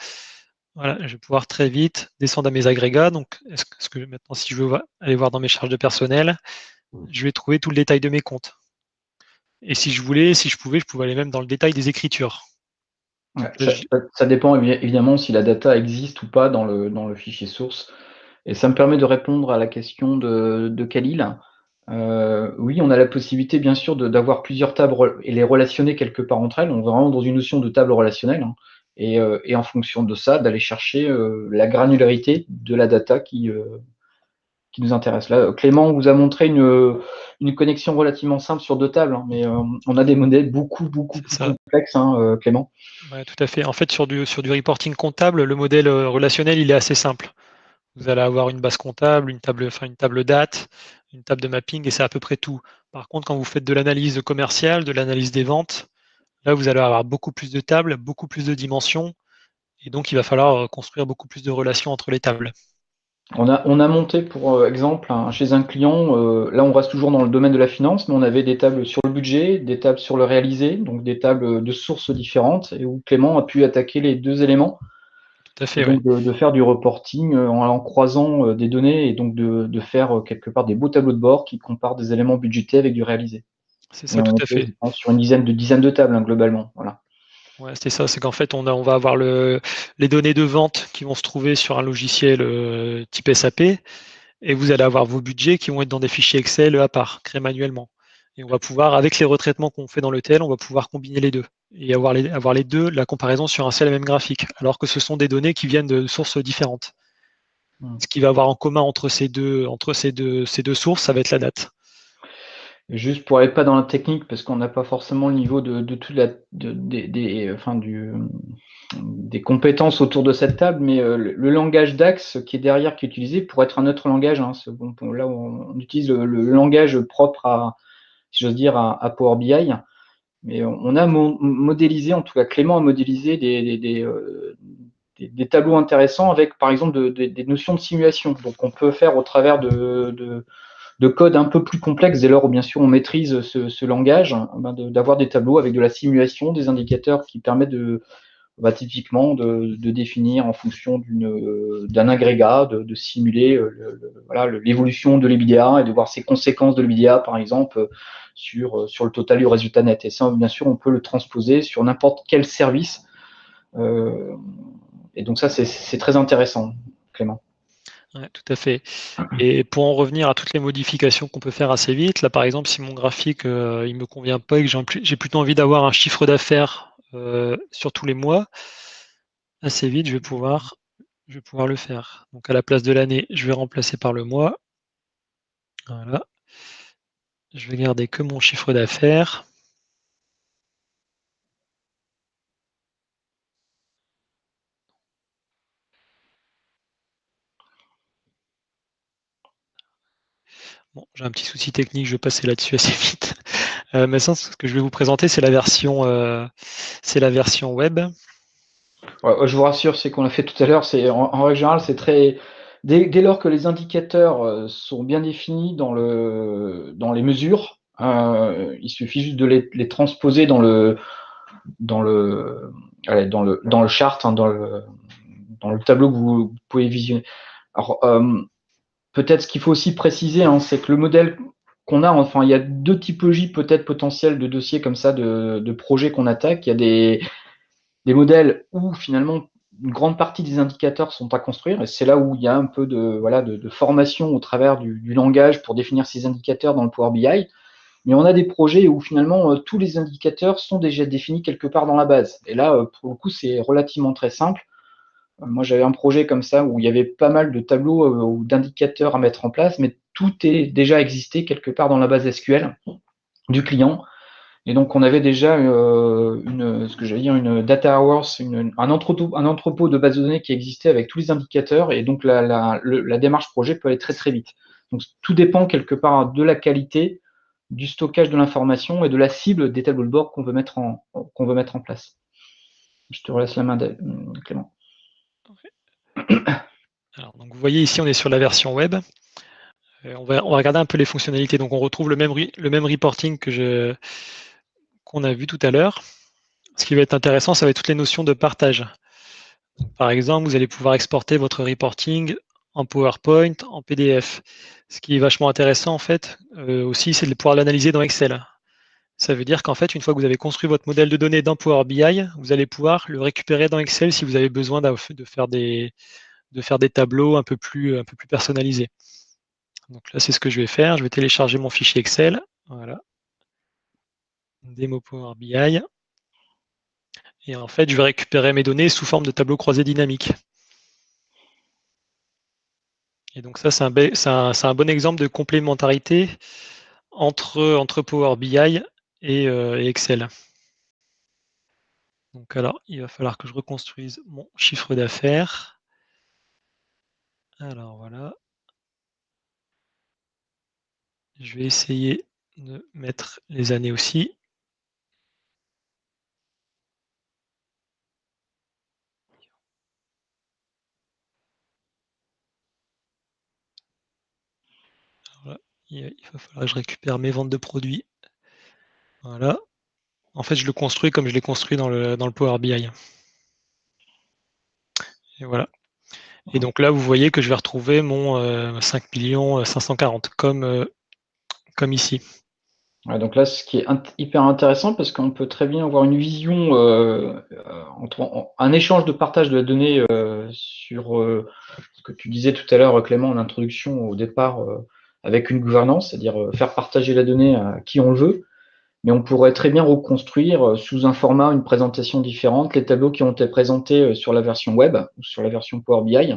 voilà, je vais pouvoir très vite descendre à mes agrégats. Donc, est-ce que maintenant, si je veux aller voir dans mes charges de personnel, je vais trouver tout le détail de mes comptes. Et si je pouvais aller même dans le détail des écritures. Ouais, Donc là, ça dépend évidemment si la data existe ou pas dans le fichier source. Et ça me permet de répondre à la question de Khalil. Oui, on a la possibilité, bien sûr, d'avoir plusieurs tables et les relationner quelque part entre elles. On va vraiment dans une notion de table relationnelle. Hein, et en fonction de ça, d'aller chercher la granularité de la data qui nous intéresse. Là, Clément vous a montré une connexion relativement simple sur deux tables, hein, mais on a des modèles beaucoup plus complexes, hein, Clément. Ouais, tout à fait. En fait, sur du reporting comptable, le modèle relationnel, il est assez simple. Vous allez avoir une base comptable, une table date, une table de mapping, et c'est à peu près tout. Par contre, quand vous faites de l'analyse commerciale, de l'analyse des ventes, là, vous allez avoir beaucoup plus de tables, beaucoup plus de dimensions, et donc il va falloir construire beaucoup plus de relations entre les tables. On a monté, pour exemple, chez un client, là on reste toujours dans le domaine de la finance, mais on avait des tables sur le budget, des tables sur le réalisé, donc des tables de sources différentes, et où Clément a pu attaquer les deux éléments, Tout à et fait, oui. donc de faire du reporting en croisant des données, et donc de faire quelque part des beaux tableaux de bord qui comparent des éléments budgétés avec du réalisé. C'est Et ça, tout on à était, fait. je pense, sur une dizaine de tables, hein, globalement. Voilà. Ouais, c'est ça, c'est qu'en fait, on va avoir les données de vente qui vont se trouver sur un logiciel type SAP, et vous allez avoir vos budgets qui vont être dans des fichiers Excel à part, créés manuellement. Et on va pouvoir, avec les retraitements qu'on fait dans le TL, on va pouvoir combiner les deux et avoir les deux, la comparaison sur un seul et même graphique, alors que ce sont des données qui viennent de sources différentes. Ce qui va avoir en commun entre ces deux sources, ça va être la date. Juste pour aller pas dans la technique, parce qu'on n'a pas forcément le niveau de toute des compétences autour de cette table, mais le langage DAX qui est derrière, qui est utilisé, pourrait être un autre langage. Hein, là, on utilise le langage propre à, si j'ose dire, à Power BI. Mais on a modélisé, en tout cas Clément a modélisé des tableaux intéressants avec, par exemple, des notions de simulation. Donc on peut faire au travers de code un peu plus complexe, dès lors où bien sûr on maîtrise ce langage, d'avoir des tableaux avec de la simulation, des indicateurs qui permettent typiquement de définir en fonction d'un agrégat, de simuler voilà, l'évolution de l'EBITDA et de voir ses conséquences de l'EBITDA, par exemple, sur le total du résultat net. Et ça, bien sûr, on peut le transposer sur n'importe quel service. Et donc ça, c'est très intéressant, Clément. Ouais, tout à fait. Et pour en revenir à toutes les modifications qu'on peut faire assez vite, là par exemple, si mon graphique il me convient pas et que j'ai plutôt envie d'avoir un chiffre d'affaires sur tous les mois, assez vite, je vais pouvoir le faire. Donc à la place de l'année, je vais remplacer par le mois. Voilà. Je vais garder que mon chiffre d'affaires. Bon, j'ai un petit souci technique, je vais passer là-dessus assez vite. Maintenant, ce que je vais vous présenter, c'est la version web. Ouais, je vous rassure, c'est qu'on l'a fait tout à l'heure, en règle générale, c'est très. Dès lors que les indicateurs sont bien définis dans les mesures, il suffit juste de les transposer allez, dans le chart, hein, dans le tableau que vous pouvez visionner. Alors, peut-être ce qu'il faut aussi préciser, hein, c'est que le modèle qu'on a, enfin, il y a deux typologies peut-être potentielles de dossiers comme ça, de projets qu'on attaque. Il y a des modèles où finalement une grande partie des indicateurs sont à construire, et c'est là où il y a un peu de formation au travers du langage pour définir ces indicateurs dans le Power BI. Mais on a des projets où finalement tous les indicateurs sont déjà définis quelque part dans la base. Et là, pour le coup, c'est relativement très simple. Moi, j'avais un projet comme ça où il y avait pas mal de tableaux ou d'indicateurs à mettre en place, mais tout est déjà existé quelque part dans la base SQL du client. Et donc, on avait déjà ce que j'allais dire, une data warehouse, un entrepôt de base de données qui existait avec tous les indicateurs. Et donc, la démarche projet peut aller très, très vite. Donc, tout dépend quelque part de la qualité, du stockage de l'information et de la cible des tableaux de bord qu'on veut mettre en place. Je te relaisse la main, Clément. Alors, donc vous voyez ici, on est sur la version web. On va regarder un peu les fonctionnalités. Donc, on retrouve le même reporting qu'on a vu tout à l'heure. Ce qui va être intéressant, ça va être toutes les notions de partage. Donc, par exemple, vous allez pouvoir exporter votre reporting en PowerPoint, en PDF. Ce qui est vachement intéressant, en fait, aussi, c'est de pouvoir l'analyser dans Excel. Ça veut dire qu'en fait, une fois que vous avez construit votre modèle de données dans Power BI, vous allez pouvoir le récupérer dans Excel si vous avez besoin de faire des tableaux un peu plus personnalisés. Donc là, c'est ce que je vais faire. Je vais télécharger mon fichier Excel. Voilà. Démo Power BI. Et en fait, je vais récupérer mes données sous forme de tableau croisé dynamique. Et donc ça, c'est un bon exemple de complémentarité entre Power BI et Excel. Donc alors, il va falloir que je reconstruise mon chiffre d'affaires. Alors voilà. Je vais essayer de mettre les années aussi. Voilà. Il va falloir que je récupère mes ventes de produits. Voilà. En fait, je le construis comme je l'ai construit dans le Power BI. Et voilà. Et donc là, vous voyez que je vais retrouver mon 5 540 comme ici. Ouais, donc là, ce qui est hyper intéressant, parce qu'on peut très bien avoir une vision un échange de partage de la donnée sur ce que tu disais tout à l'heure, Clément, en introduction au départ, avec une gouvernance, c'est-à-dire faire partager la donnée à qui on le veut, mais on pourrait très bien reconstruire sous un format, une présentation différente, les tableaux qui ont été présentés sur la version web ou sur la version Power BI,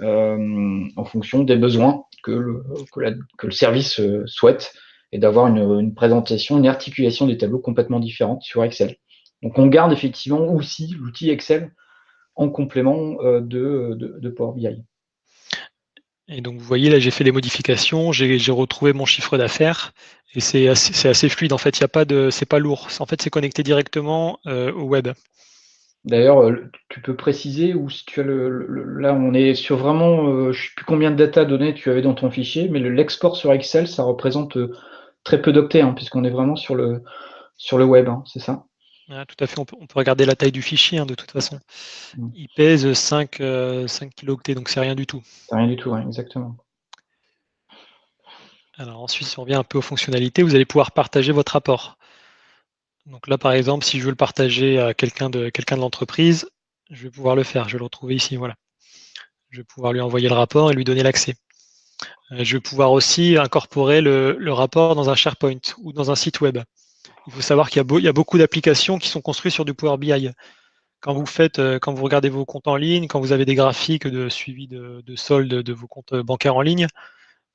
en fonction des besoins que le service souhaite, et d'avoir une présentation, une articulation des tableaux complètement différente sur Excel. Donc on garde effectivement aussi l'outil Excel en complément de Power BI. Et donc vous voyez, là, j'ai fait des modifications, j'ai retrouvé mon chiffre d'affaires. Et c'est assez fluide. En fait, c'est pas lourd. En fait, c'est connecté directement au web. D'ailleurs, tu peux préciser où si tu as là on est sur vraiment, je ne sais plus combien de data données tu avais dans ton fichier, mais l'export sur Excel, ça représente très peu d'octets, hein, puisqu'on est vraiment sur le web, hein, c'est ça? Ah, tout à fait, on peut regarder la taille du fichier, hein, de toute façon. Mm. Il pèse 5 kilooctets, donc c'est rien du tout. C'est rien du tout, ouais, exactement. Alors ensuite, si on revient un peu aux fonctionnalités, vous allez pouvoir partager votre rapport. Donc là, par exemple, si je veux le partager à quelqu'un de l'entreprise, je vais pouvoir le faire. Je vais le retrouver ici, voilà. Je vais pouvoir lui envoyer le rapport et lui donner l'accès. Je vais pouvoir aussi incorporer le rapport dans un SharePoint ou dans un site web. Il faut savoir qu'il y a beaucoup d'applications qui sont construites sur du Power BI. Quand vous regardez vos comptes en ligne, quand vous avez des graphiques de suivi de solde de vos comptes bancaires en ligne,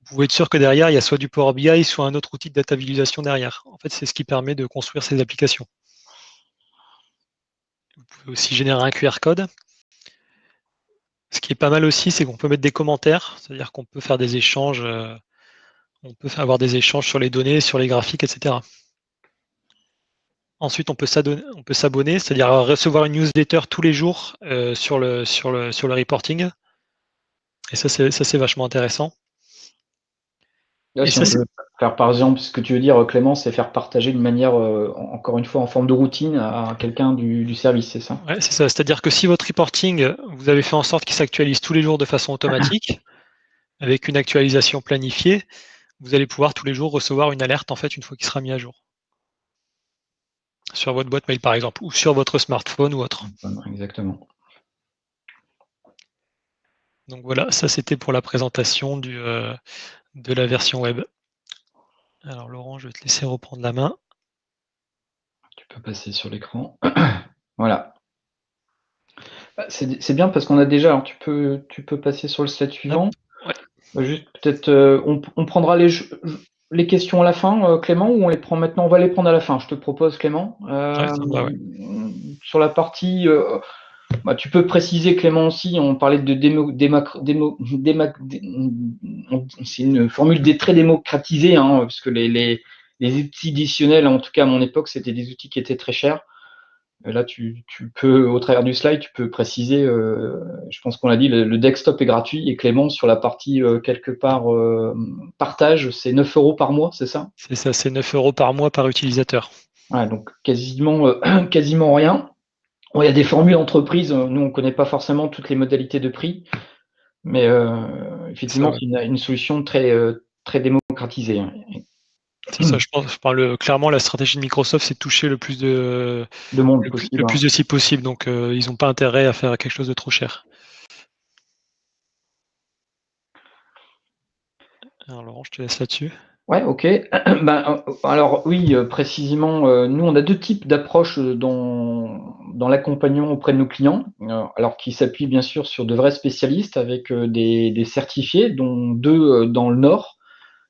vous pouvez être sûr que derrière, il y a soit du Power BI, soit un autre outil de data visualisation derrière. En fait, c'est ce qui permet de construire ces applications. Vous pouvez aussi générer un QR code. Ce qui est pas mal aussi, c'est qu'on peut mettre des commentaires, c'est-à-dire qu'on peut faire des échanges, on peut avoir des échanges sur les données, sur les graphiques, etc. Ensuite, on peut s'abonner, c'est-à-dire recevoir une newsletter tous les jours sur le reporting. Et ça, c'est vachement intéressant. Là, Et si ça, on c'est peut faire par exemple, ce que tu veux dire, Clément, c'est faire partager d'une manière, encore une fois, en forme de routine à quelqu'un du service, c'est ça? ouais, c'est ça. C'est-à-dire que si votre reporting, vous avez fait en sorte qu'il s'actualise tous les jours de façon automatique, avec une actualisation planifiée, vous allez pouvoir tous les jours recevoir une alerte en fait une fois qu'il sera mis à jour. Sur votre boîte mail par exemple, ou sur votre smartphone ou autre. Exactement. Donc voilà, ça c'était pour la présentation de la version web. Alors Laurent, je vais te laisser reprendre la main. Tu peux passer sur l'écran. Voilà. C'est bien parce qu'on a déjà. Alors tu peux passer sur le slide Hop, suivant. ouais. Juste peut-être, on prendra les questions à la fin, Clément, ou on les prend maintenant? On va les prendre à la fin. Je te propose, Clément. Ouais, ça me va, ouais. Sur la partie, bah, tu peux préciser, Clément aussi. On parlait de c'est une formule très démocratisée, hein, parce que les outils additionnels, en tout cas à mon époque, c'était des outils qui étaient très chers. Là, tu peux, au travers du slide, tu peux préciser, je pense qu'on l'a dit, le desktop est gratuit, et Clément, sur la partie quelque part partage, c'est 9 € par mois, c'est ça? C'est ça, c'est 9 € par mois par utilisateur. Ouais, donc quasiment, quasiment rien. Bon, il y a des formules entreprises, nous on ne connaît pas forcément toutes les modalités de prix, mais C'est ça, effectivement, ouais. c'est une solution très démocratisée, hein. C'est ça, je pense. Enfin, clairement, la stratégie de Microsoft, c'est de toucher De monde le possible, plus hein. de sites possible. Donc, ils n'ont pas intérêt à faire quelque chose de trop cher. Alors, Laurent, je te laisse là-dessus. Ouais, ok. Ben, alors oui, précisément, nous on a deux types d'approches dans l'accompagnement auprès de nos clients, alors qui s'appuient bien sûr sur de vrais spécialistes avec des certifiés, dont deux dans le Nord,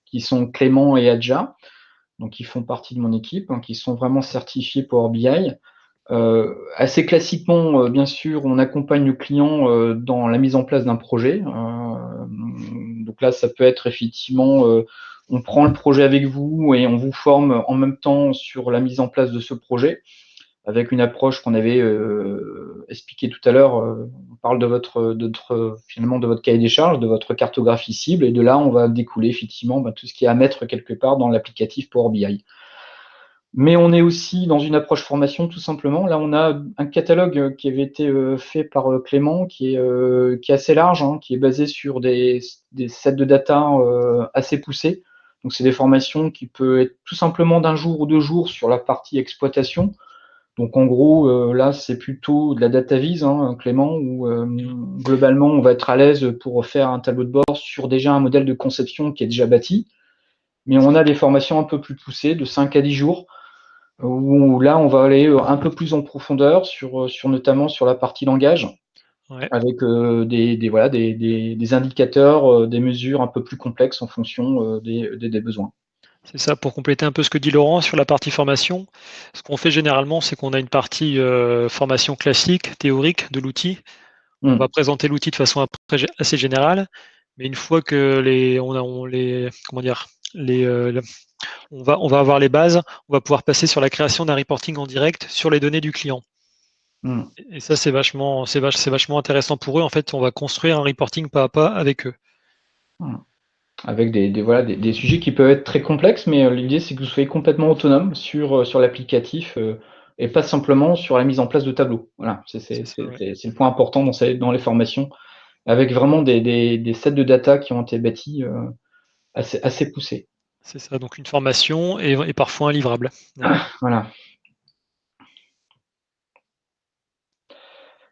qui sont Clément et Adja, donc qui font partie de mon équipe, hein, qui sont vraiment certifiés Power BI. Assez classiquement, bien sûr, on accompagne nos clients dans la mise en place d'un projet. Donc là, ça peut être effectivement, on prend le projet avec vous et on vous forme en même temps sur la mise en place de ce projet, avec une approche qu'on avait expliquée tout à l'heure. On parle finalement de votre cahier des charges, de votre cartographie cible, et de là, on va découler effectivement tout ce qui est à mettre quelque part dans l'applicatif Power BI. Mais on est aussi dans une approche formation, tout simplement. Là, on a un catalogue qui avait été fait par Clément, qui est assez large, hein, qui est basé sur des sets de data assez poussés. Donc, c'est des formations qui peuvent être tout simplement d'un jour ou 2 jours sur la partie exploitation. Donc, en gros, là, c'est plutôt de la data vise, hein, Clément, où globalement, on va être à l'aise pour faire un tableau de bord sur déjà un modèle de conception qui est déjà bâti. Mais on a des formations un peu plus poussées, de 5 à 10 jours, où là, on va aller un peu plus en profondeur sur notamment sur la partie langage, Ouais. avec voilà, des indicateurs, des mesures un peu plus complexes en fonction des besoins. C'est ça, pour compléter un peu ce que dit Laurent sur la partie formation. Ce qu'on fait généralement, c'est qu'on a une partie formation classique, théorique de l'outil. On va présenter l'outil de façon assez générale, mais une fois que comment dire, on va avoir les bases, on va pouvoir passer sur la création d'un reporting en direct sur les données du client. Mm. Et ça, c'est vachement intéressant pour eux. En fait, on va construire un reporting pas à pas avec eux. Mm. Avec voilà, des sujets qui peuvent être très complexes, mais l'idée, c'est que vous soyez complètement autonome sur l'applicatif et pas simplement sur la mise en place de tableaux. Voilà, C'est ça, ouais. c'est le point important dans les formations, avec vraiment des sets de data qui ont été bâtis assez poussés. C'est ça, donc une formation et parfois un livrable. Ouais. Voilà.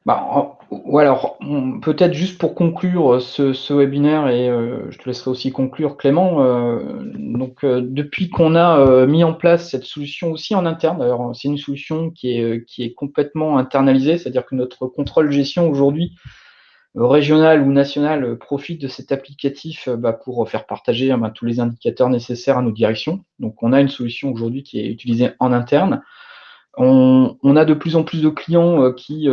Bah, ou alors, peut-être juste pour conclure ce webinaire, et je te laisserai aussi conclure, Clément. Donc, depuis qu'on a mis en place cette solution aussi en interne, alors c'est une solution qui est complètement internalisée, c'est-à-dire que notre contrôle gestion aujourd'hui, régional ou national, profite de cet applicatif pour faire partager tous les indicateurs nécessaires à nos directions. Donc, on a une solution aujourd'hui qui est utilisée en interne. On a de plus en plus de clients qui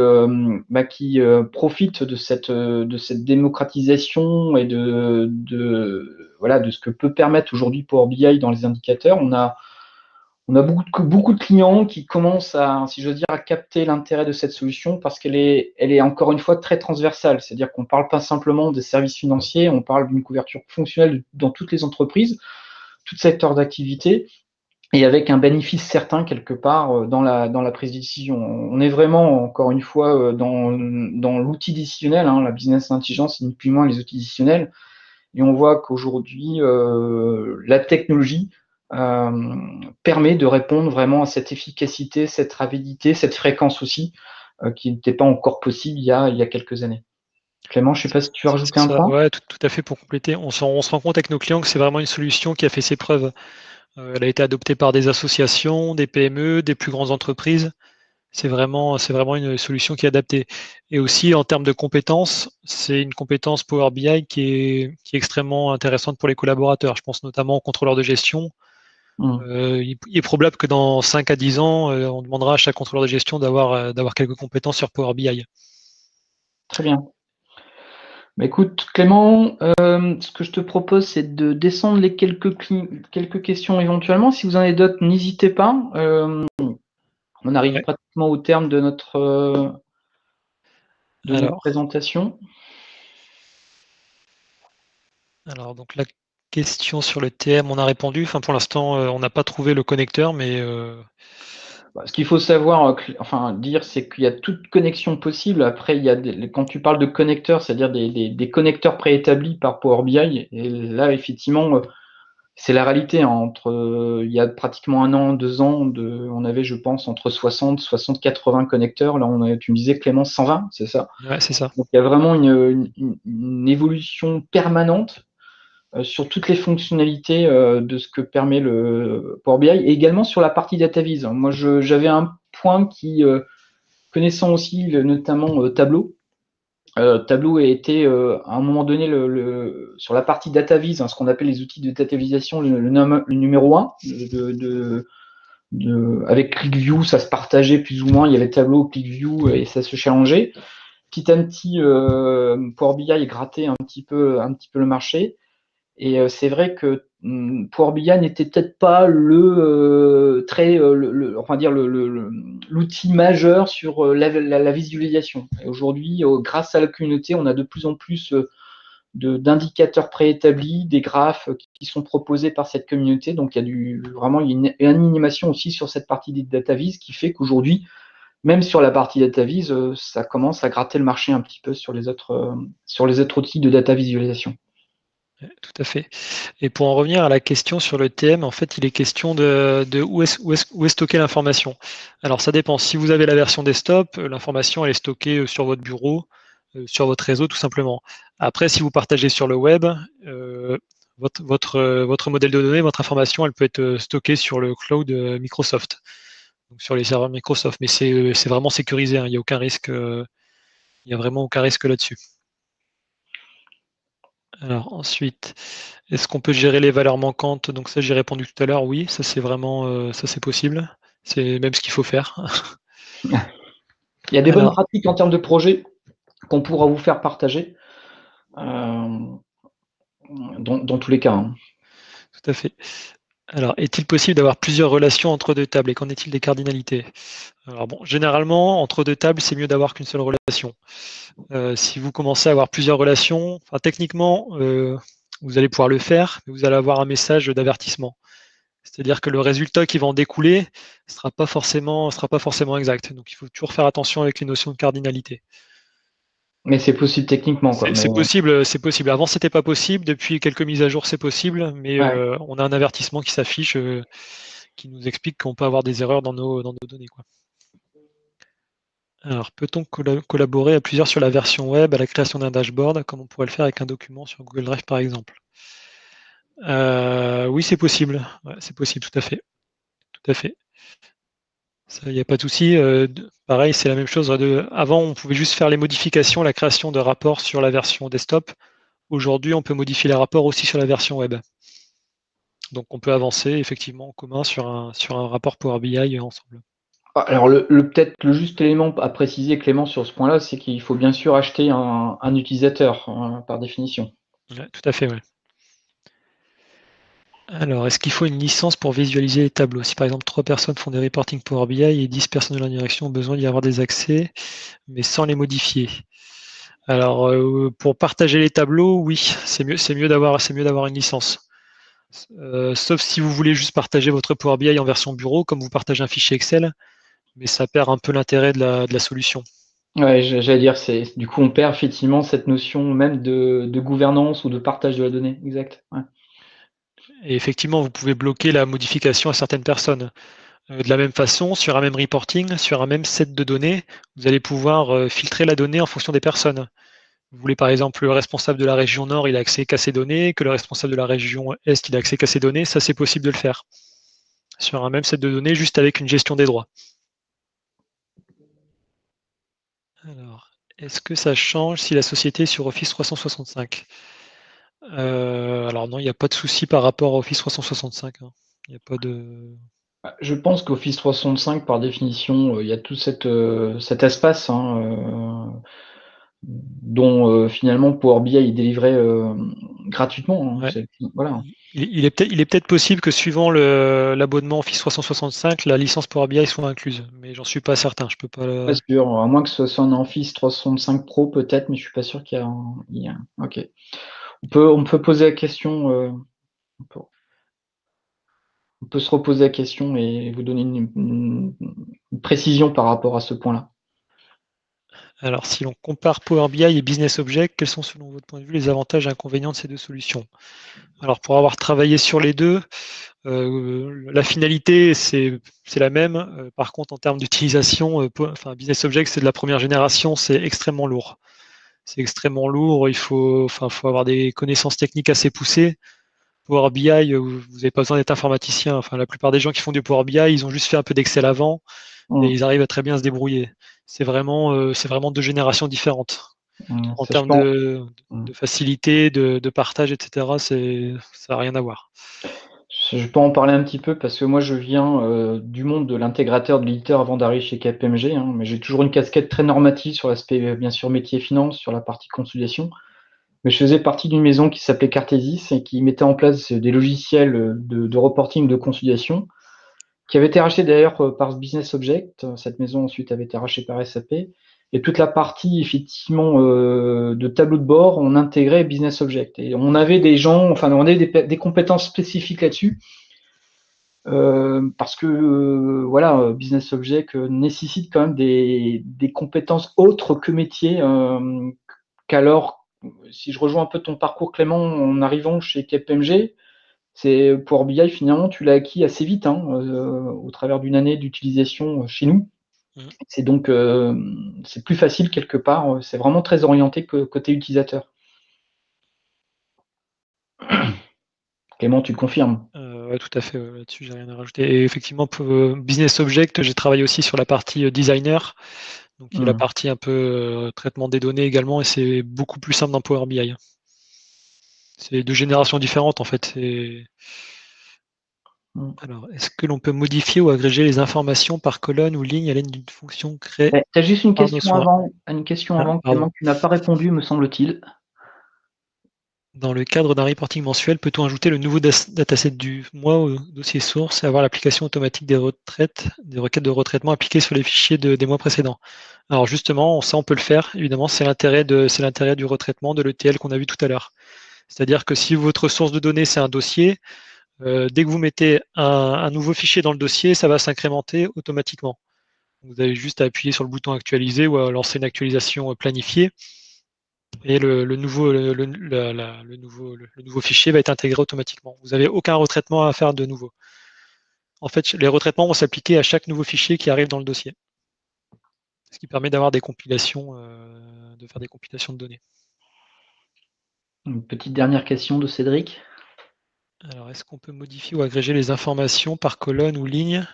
profitent de cette démocratisation et voilà, de ce que peut permettre aujourd'hui Power BI dans les indicateurs. On a beaucoup de clients qui commencent à, si je veux dire, à capter l'intérêt de cette solution parce elle est encore une fois très transversale. C'est-à-dire qu'on ne parle pas simplement des services financiers, on parle d'une couverture fonctionnelle dans toutes les entreprises, tout secteur d'activité, et avec un bénéfice certain quelque part dans la prise de décision. On est vraiment, encore une fois, dans l'outil décisionnel, hein, la business intelligence, c'est ni plus ni moins les outils décisionnels, et on voit qu'aujourd'hui, la technologie permet de répondre vraiment à cette efficacité, cette rapidité, cette fréquence aussi, qui n'était pas encore possible il y a quelques années. Clément, je ne sais pas si tu veux rajouter C'est un ça, point. ouais, tout à fait pour compléter. On se rend compte avec nos clients que c'est vraiment une solution qui a fait ses preuves. Elle a été adoptée par des associations, des PME, des plus grandes entreprises. c'est vraiment une solution qui est adaptée. Et aussi, en termes de compétences, c'est une compétence Power BI qui est extrêmement intéressante pour les collaborateurs. Je pense notamment aux contrôleurs de gestion. Il est probable que dans 5 à 10 ans, on demandera à chaque contrôleur de gestion d'avoir quelques compétences sur Power BI. Très bien. Bah, écoute, Clément, ce que je te propose, c'est de descendre les quelques questions éventuellement. Si vous en avez d'autres, n'hésitez pas. On arrive pratiquement au terme de notre présentation. Alors, donc la question sur le TM, on a répondu. Enfin, pour l'instant, on n'a pas trouvé le connecteur, mais ce qu'il faut savoir, dire, c'est qu'il y a toute connexion possible. Après, il y a quand tu parles de connecteurs, c'est-à-dire des connecteurs préétablis par Power BI. Et là, effectivement, c'est la réalité. Il y a pratiquement 1 an, 2 ans, on avait, je pense, entre 60, 80 connecteurs. Là, tu me disais, Clément, 120, c'est ça? Ouais, c'est ça. Donc, il y a vraiment une évolution permanente sur toutes les fonctionnalités de ce que permet le Power BI et également sur la partie data vis. Moi, j'avais un point qui, connaissant aussi notamment Tableau, Tableau a été à un moment donné sur la partie data vis, ce qu'on appelle les outils de data visualisation, le numéro 1. Avec ClickView, ça se partageait plus ou moins. Il y avait Tableau, ClickView et ça se challengeait. Petit à petit, Power BI grattait un petit peu le marché. Et c'est vrai que Power BI n'était peut-être pas l'outil majeur sur la visualisation. Et aujourd'hui, grâce à la communauté, on a de plus en plus d'indicateurs préétablis, des graphes qui sont proposés par cette communauté. Donc, il y a une animation aussi sur cette partie des data vis qui fait qu'aujourd'hui, même sur la partie data vis, ça commence à gratter le marché un petit peu sur les autres outils de data visualisation. Tout à fait. Et pour en revenir à la question sur le TM, en fait, il est question de où est stockée l'information. Alors, ça dépend. Si vous avez la version desktop, l'information elle est stockée sur votre bureau, sur votre réseau, tout simplement. Après, si vous partagez sur le web, votre modèle de données, votre information, elle peut être stockée sur le cloud Microsoft, donc sur les serveurs Microsoft. Mais c'est vraiment sécurisé, hein. Il n'y a aucun risque, il n'y a vraiment aucun risque là-dessus. Alors ensuite, est-ce qu'on peut gérer les valeurs manquantes? Donc ça, j'ai répondu tout à l'heure, oui, ça c'est vraiment, ça c'est possible. C'est même ce qu'il faut faire. Il y a des bonnes pratiques en termes de projet qu'on pourra vous faire partager dans tous les cas. Hein. Tout à fait. Alors, est-il possible d'avoir plusieurs relations entre deux tables et qu'en est-il des cardinalités? Alors bon, généralement, entre deux tables, c'est mieux d'avoir qu'une seule relation. Si vous commencez à avoir plusieurs relations, techniquement, vous allez pouvoir le faire, mais vous allez avoir un message d'avertissement. C'est-à-dire que le résultat qui va en découler ne sera pas forcément exact. Donc il faut toujours faire attention avec les notions de cardinalité. Mais c'est possible techniquement. C'est possible. Avant, c'était pas possible. Depuis quelques mises à jour, c'est possible. Mais on a un avertissement qui s'affiche qui nous explique qu'on peut avoir des erreurs dans nos données. Quoi. Alors, peut-on collaborer à plusieurs sur la version web, à la création d'un dashboard, comme on pourrait le faire avec un document sur Google Drive, par exemple? Oui, c'est possible. Ouais, c'est possible, tout à fait. Tout à fait. Il n'y a pas de souci. Pareil, c'est la même chose. Avant, on pouvait juste faire les modifications, la création de rapports sur la version desktop. Aujourd'hui, on peut modifier les rapports aussi sur la version web. Donc, on peut avancer effectivement en commun sur un rapport Power BI ensemble. Alors, peut-être le juste élément à préciser, Clément, sur ce point-là, c'est qu'il faut bien sûr acheter un utilisateur, par définition. Ouais, tout à fait, oui. Alors, est-ce qu'il faut une licence pour visualiser les tableaux? Si par exemple 3 personnes font des reporting Power BI et 10 personnes de la direction ont besoin d'y avoir des accès, mais sans les modifier. Alors, pour partager les tableaux, oui, c'est mieux d'avoir une licence. Sauf si vous voulez juste partager votre Power BI en version bureau, comme vous partagez un fichier Excel, mais ça perd un peu l'intérêt de la solution. Ouais, j'allais dire, du coup, on perd effectivement cette notion même de gouvernance ou de partage de la donnée. Exact. Ouais. Et effectivement, vous pouvez bloquer la modification à certaines personnes. De la même façon, sur un même reporting, sur un même set de données, vous allez pouvoir filtrer la donnée en fonction des personnes. Vous voulez par exemple le responsable de la région Nord, il a accès qu'à ces données, que le responsable de la région Est, il a accès qu'à ces données, ça c'est possible de le faire. Sur un même set de données, juste avec une gestion des droits. est-ce que ça change si la société est sur Office 365? Alors non, il n'y a pas de souci par rapport à Office 365, hein. Il n'y a pas de... Je pense qu'Office 365, par définition, il y a tout cet espace, hein, dont finalement Power BI est délivré gratuitement, hein. Ouais. Voilà. Il est peut-être possible que suivant l'abonnement Office 365, la licence Power BI soit incluse, mais j'en suis pas certain. Je peux pas. Pas sûr, à moins que ce soit un Office 365 Pro peut-être, mais je suis pas sûr qu'il y a Ok. On peut poser la question. On peut se reposer la question et vous donner une précision par rapport à ce point-là. Alors, si l'on compare Power BI et Business Object, quels sont selon votre point de vue les avantages et inconvénients de ces deux solutions? Alors, pour avoir travaillé sur les deux, la finalité, c'est la même. Par contre, en termes d'utilisation, Business Object, c'est de la première génération, c'est extrêmement lourd. C'est extrêmement lourd, il faut avoir des connaissances techniques assez poussées. Power BI, vous n'avez pas besoin d'être informaticien. Enfin, la plupart des gens qui font du Power BI, ils ont juste fait un peu d'Excel avant et ils arrivent à très bien se débrouiller. C'est vraiment deux générations différentes. En termes de facilité, de partage, etc., ça n'a rien à voir. Je peux en parler un petit peu parce que moi je viens du monde de l'intégrateur de l'éditeur avant d'arriver chez KPMG, hein, mais j'ai toujours une casquette très normative sur l'aspect bien sûr métier et finance, sur la partie consolidation. Mais je faisais partie d'une maison qui s'appelait Cartesis et qui mettait en place des logiciels de reporting de consolidation, qui avait été racheté d'ailleurs par Business Object. Cette maison ensuite avait été rachetée par SAP. Et toute la partie effectivement de tableau de bord, on intégrait Business Object. Et on avait des gens, enfin on avait des compétences spécifiques là-dessus. Parce que voilà, Business Object nécessite quand même des compétences autres que métier, qu'alors, si je rejoins un peu ton parcours Clément, en arrivant chez KPMG, c'est Power BI finalement tu l'as acquis assez vite, hein, au travers d'une année d'utilisation chez nous. C'est donc c'est plus facile quelque part, c'est vraiment très orienté côté utilisateur. Clément, tu confirmes? Ouais, tout à fait, là-dessus, j'ai rien à rajouter. Et effectivement, pour Business Object, j'ai travaillé aussi sur la partie designer, donc qui est la partie un peu traitement des données également, et c'est beaucoup plus simple dans Power BI. C'est deux générations différentes en fait. Alors, est-ce que l'on peut modifier ou agréger les informations par colonne ou ligne à l'aide d'une fonction créée Tu as juste une par nos question soins? avant, Pardon. Clément, tu n'as pas répondu, me semble-t-il. Dans le cadre d'un reporting mensuel, peut-on ajouter le nouveau dataset du mois au dossier source et avoir l'application automatique des requêtes de retraitement appliquées sur les fichiers des mois précédents? Alors justement, ça on peut le faire, évidemment, c'est l'intérêt du retraitement de l'ETL qu'on a vu tout à l'heure. C'est-à-dire que si votre source de données c'est un dossier, dès que vous mettez un nouveau fichier dans le dossier, ça va s'incrémenter automatiquement. Vous avez juste à appuyer sur le bouton actualiser ou à lancer une actualisation planifiée. Et le nouveau fichier va être intégré automatiquement. Vous n'avez aucun retraitement à faire de nouveau. En fait, les retraitements vont s'appliquer à chaque nouveau fichier qui arrive dans le dossier. Ce qui permet d'avoir des compilations, de faire des compilations de données. Une petite dernière question de Cédric. Alors, est-ce qu'on peut modifier ou agréger les informations par colonne ou ligne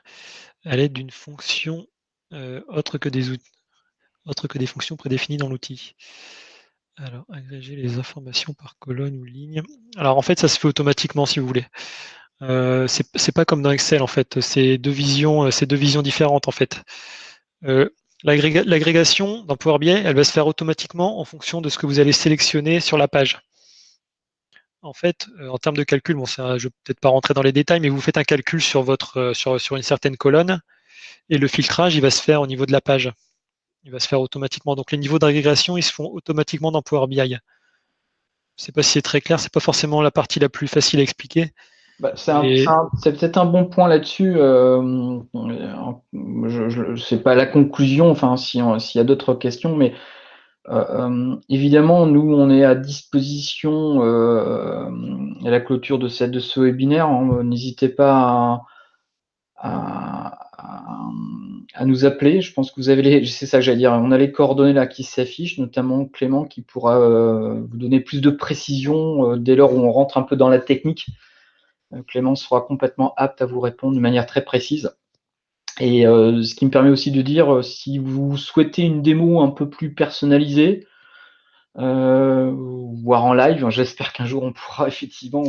à l'aide d'une fonction autre que des fonctions prédéfinies dans l'outil? Alors, agréger les informations par colonne ou ligne. Alors, en fait, ça se fait automatiquement si vous voulez. C'est pas comme dans Excel en fait, c'est deux visions différentes en fait. L'agrégation dans Power BI, elle va se faire automatiquement en fonction de ce que vous allez sélectionner sur la page. En fait, en termes de calcul, bon, je ne vais peut-être pas rentrer dans les détails, mais vous faites un calcul sur sur une certaine colonne et le filtrage, il va se faire au niveau de la page. Il va se faire automatiquement. Donc les niveaux d'agrégation, ils se font automatiquement dans Power BI. Je ne sais pas si c'est très clair, c'est pas forcément la partie la plus facile à expliquer. C'est peut-être un bon point là-dessus. C'est pas la conclusion, enfin, s'il y a d'autres questions, mais évidemment, nous, on est à disposition à la clôture de ce webinaire, hein. N'hésitez pas à nous appeler. Je pense que vous avez c'est ça que j'allais dire. On a les coordonnées là qui s'affichent, notamment Clément qui pourra vous donner plus de précision dès lors où on rentre un peu dans la technique. Clément sera complètement apte à vous répondre de manière très précise. Et ce qui me permet aussi de dire, si vous souhaitez une démo un peu plus personnalisée, voire en live, j'espère qu'un jour on pourra effectivement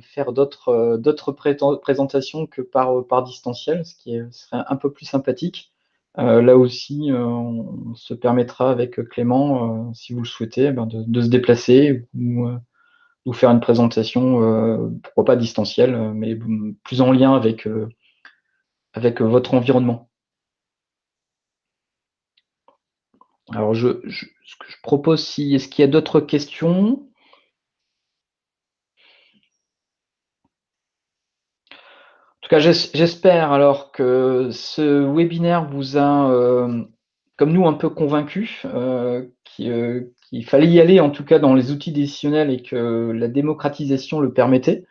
faire d'autres présentations que par distanciel, ce qui serait un peu plus sympathique. Là aussi, on se permettra avec Clément, si vous le souhaitez, de se déplacer ou faire une présentation, pourquoi pas distancielle, mais plus en lien avec votre environnement. Alors, ce que je propose, est-ce qu'il y a d'autres questions? En tout cas, j'espère alors que ce webinaire vous a, comme nous, un peu convaincus, qu'il fallait y aller, en tout cas dans les outils décisionnels et que la démocratisation le permettait.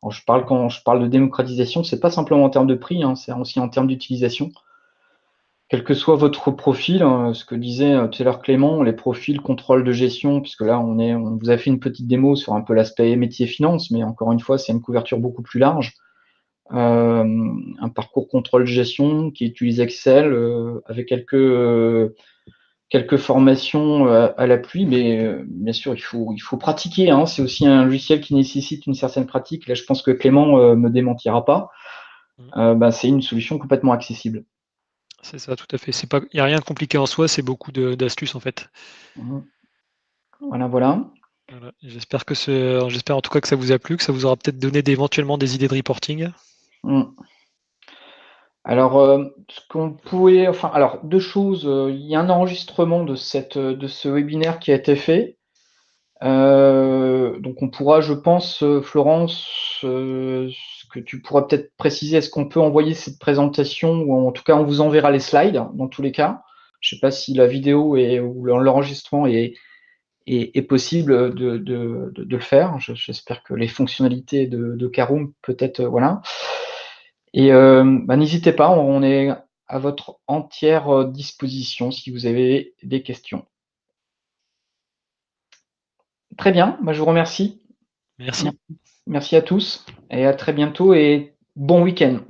Alors, quand je parle de démocratisation, c'est pas simplement en termes de prix, hein, c'est aussi en termes d'utilisation. Quel que soit votre profil, ce que disait tout à l'heure Clément, les profils contrôle de gestion, puisque là, on vous a fait une petite démo sur un peu l'aspect métier finance, mais encore une fois, c'est une couverture beaucoup plus large. Un parcours contrôle-gestion qui utilise Excel avec quelques formations à l'appui, mais bien sûr, il faut pratiquer. Hein. C'est aussi un logiciel qui nécessite une certaine pratique. Là, je pense que Clément me démentira pas. C'est une solution complètement accessible. C'est ça, tout à fait. Il n'y a rien de compliqué en soi, c'est beaucoup d'astuces en fait. Voilà, voilà. Voilà. J'espère en tout cas que ça vous a plu, que ça vous aura peut-être donné éventuellement des idées de reporting. Alors, ce qu'on pouvait, enfin, alors deux choses. Il y a un enregistrement de ce webinaire qui a été fait. Donc, on pourra, je pense, Florence, ce que tu pourras peut-être préciser, est-ce qu'on peut envoyer cette présentation ou en tout cas, on vous enverra les slides dans tous les cas. Je ne sais pas si la vidéo ou l'enregistrement est possible de le faire. J'espère que les fonctionnalités de Caroom, peut-être, voilà. Et n'hésitez pas, on est à votre entière disposition si vous avez des questions. Très bien, je vous remercie. Merci. Merci à tous et à très bientôt et bon week-end.